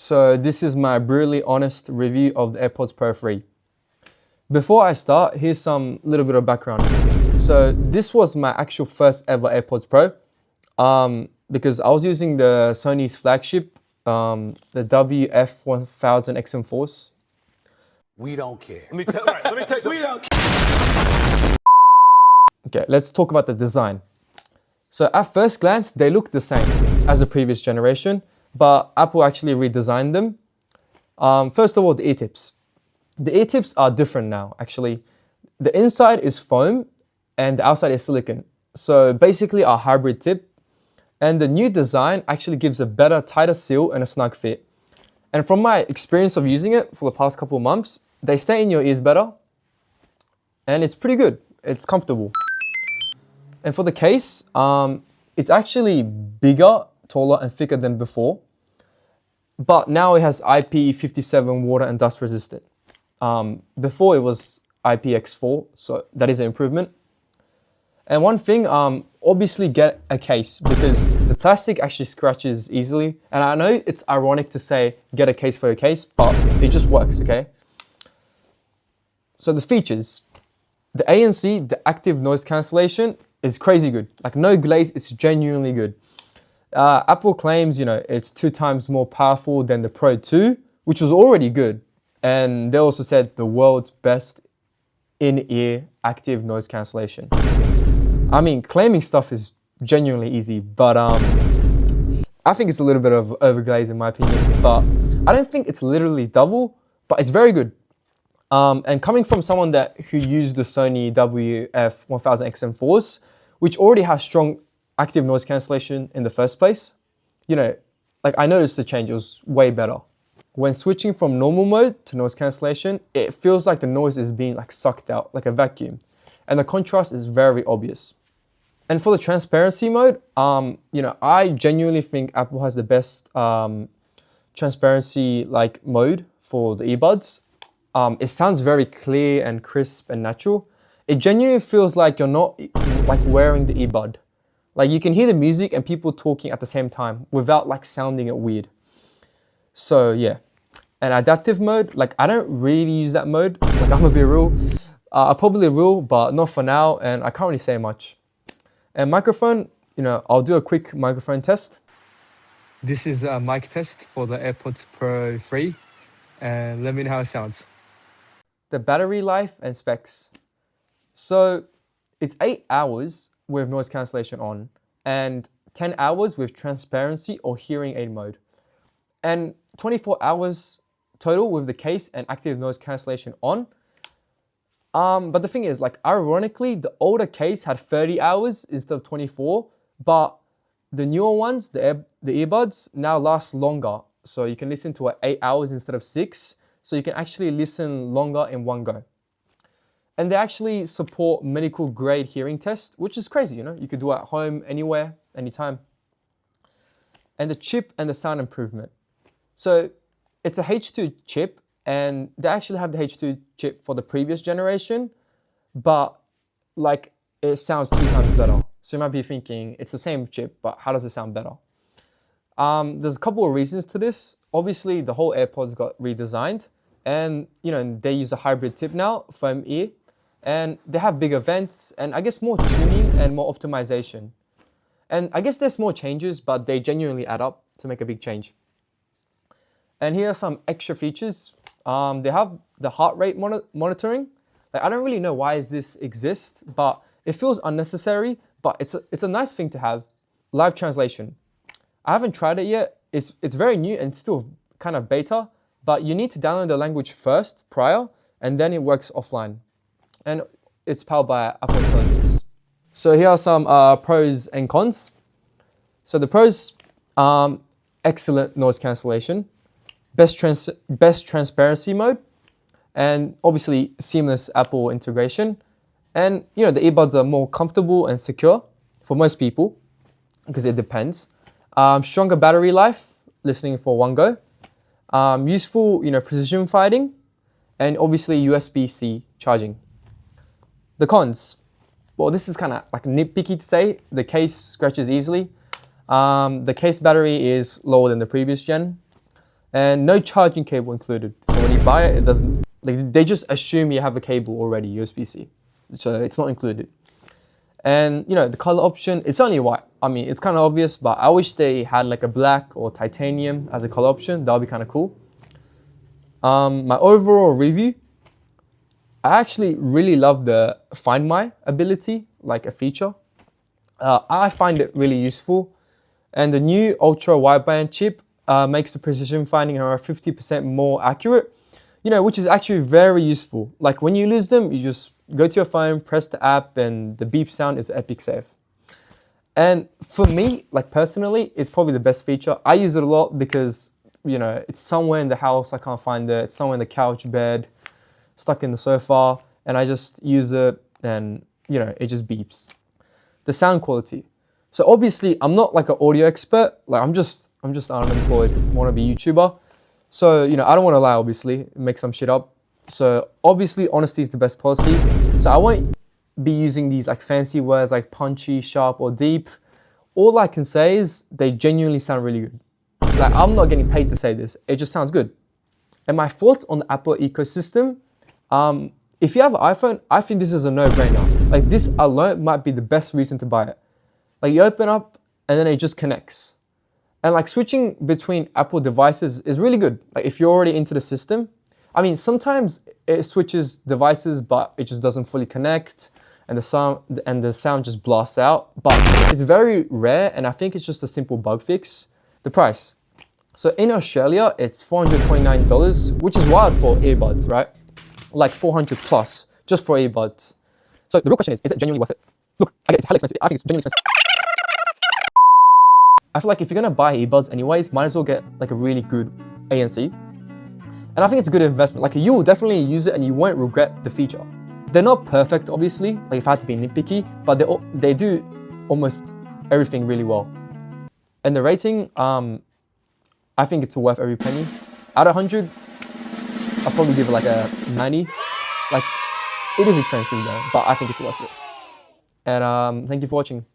So this is my brutally honest review of the AirPods Pro 3. Before I start, here's some little bit of background. So this was my actual first ever AirPods Pro because I was using the Sony's flagship, the WF-1000 XM4s. We don't care. Let me tell you We don't care. Okay, let's talk about the design. So at first glance, they look the same as the previous generation, but Apple actually redesigned them. First of all, the ear tips. The ear tips are different now, actually. The inside is foam and the outside is silicone. So basically a hybrid tip. And the new design actually gives a better, tighter seal and a snug fit. And from my experience of using it for the past couple of months, they stay in your ears better. And it's pretty good. It's comfortable. And for the case, it's actually bigger, taller and thicker than before. But now it has IP57 water and dust resistant. Before it was IPX4, so that is an improvement. And one thing, obviously get a case because the plastic actually scratches easily. And I know it's ironic to say get a case for your case, but it just works, okay? So the features, the ANC, the active noise cancellation is crazy good. Like no glaze, it's genuinely good. Apple claims, it's 2 times more powerful than the Pro 2, which was already good. And they also said the world's best in-ear active noise cancellation. I mean, claiming stuff is genuinely easy, but I think it's a little bit of overglaze in my opinion, but I don't think it's literally double, but it's very good. And coming from someone who used the Sony WF-1000 XM4s, which already has strong active noise cancellation in the first place, I noticed the change, it was way better. When switching from normal mode to noise cancellation, it feels like the noise is being sucked out, like a vacuum. And the contrast is very obvious. And for the transparency mode, I genuinely think Apple has the best transparency mode for the earbuds. It sounds very clear and crisp and natural. It genuinely feels like you're not wearing the earbud. You can hear the music and people talking at the same time without sounding it weird. So yeah, and adaptive mode, I don't really use that mode. I'm gonna be real. I probably will, but not for now, and I can't really say much. And microphone, I'll do a quick microphone test. This is a mic test for the AirPods Pro 3, and let me know how it sounds. The battery life and specs. So it's 8 hours with noise cancellation on, and 10 hours with transparency or hearing aid mode. And 24 hours total with the case and active noise cancellation on. But the thing is, ironically, the older case had 30 hours instead of 24, but the newer ones, the earbuds, now last longer. So you can listen to 8 hours instead of 6, so you can actually listen longer in one go. And they actually support medical grade hearing tests, which is crazy, you could do it at home, anywhere, anytime. And the chip and the sound improvement. So it's a H2 chip, and they actually have the H2 chip for the previous generation, but it sounds 2 times better. So you might be thinking it's the same chip, but how does it sound better? There's a couple of reasons to this. Obviously, the whole AirPods got redesigned, and they use a hybrid tip now, foam ear, and they have bigger vents, and I guess more tuning and more optimization. And I guess there's more changes, but they genuinely add up to make a big change. And here are some extra features. They have the heart rate monitoring. I don't really know why this exists, but it feels unnecessary, but it's a nice thing to have. Live translation. I haven't tried it yet. It's very new and still kind of beta, but you need to download the language first, prior, and then it works offline. And it's powered by Apple Intelligence. So here are some pros and cons. So the pros, excellent noise cancellation. Best transparency mode, and obviously seamless Apple integration. And the earbuds are more comfortable and secure for most people, because it depends. Stronger battery life, listening for one go. Useful, precision fighting, and obviously USB-C charging. The cons. Well, this is kind of nitpicky to say. The case scratches easily. The case battery is lower than the previous gen. and no charging cable included. So when you buy it, it doesn't, like, they just assume you have a cable already, USB-C. So it's not included. And you know, the color option, it's only white. I mean, it's kind of obvious, but I wish they had like a black or titanium as a color option. That would be kind of cool. My overall review, I actually really love the Find My ability, like a feature. I find it really useful. And the new ultra wideband chip makes the precision finding around 50% more accurate, you know, which is actually very useful. Like when you lose them, you just go to your phone, press the app, and the beep sound is epic safe. And for me, like personally, it's probably the best feature. I use it a lot because, you know, it's somewhere in the house, I can't find it. It's somewhere in the couch, bed, stuck in the sofa, and I just use it and, you know, it just beeps. The sound quality. So obviously, I'm not like an audio expert. Like I'm just an unemployed wannabe YouTuber. So, you know, I don't want to lie, obviously, make some shit up. So obviously, honesty is the best policy. So I won't be using these like fancy words like punchy, sharp, or deep. All I can say is they genuinely sound really good. Like I'm not getting paid to say this. It just sounds good. And my thoughts on the Apple ecosystem, if you have an iPhone, I think this is a no-brainer. Like this alone might be the best reason to buy it. Like you open up and then it just connects. And like switching between Apple devices is really good. Like if you're already into the system, I mean, sometimes it switches devices, but it just doesn't fully connect and the sound just blasts out. But it's very rare, and I think it's just a simple bug fix. The price. So in Australia, it's $429, which is wild for earbuds, right? Like 400 plus just for earbuds. So the real question is it genuinely worth it? Look, I get it's hella expensive. I think it's genuinely expensive. I feel like if you're gonna buy earbuds anyways, might as well get like a really good ANC. And I think it's a good investment. Like you will definitely use it and you won't regret the feature. They're not perfect, obviously, like if I had to be nitpicky, but they do almost everything really well. And the rating, I think it's worth every penny. Out of 100, I'll probably give it like a 90. Like, it is expensive though, but I think it's worth it. And thank you for watching.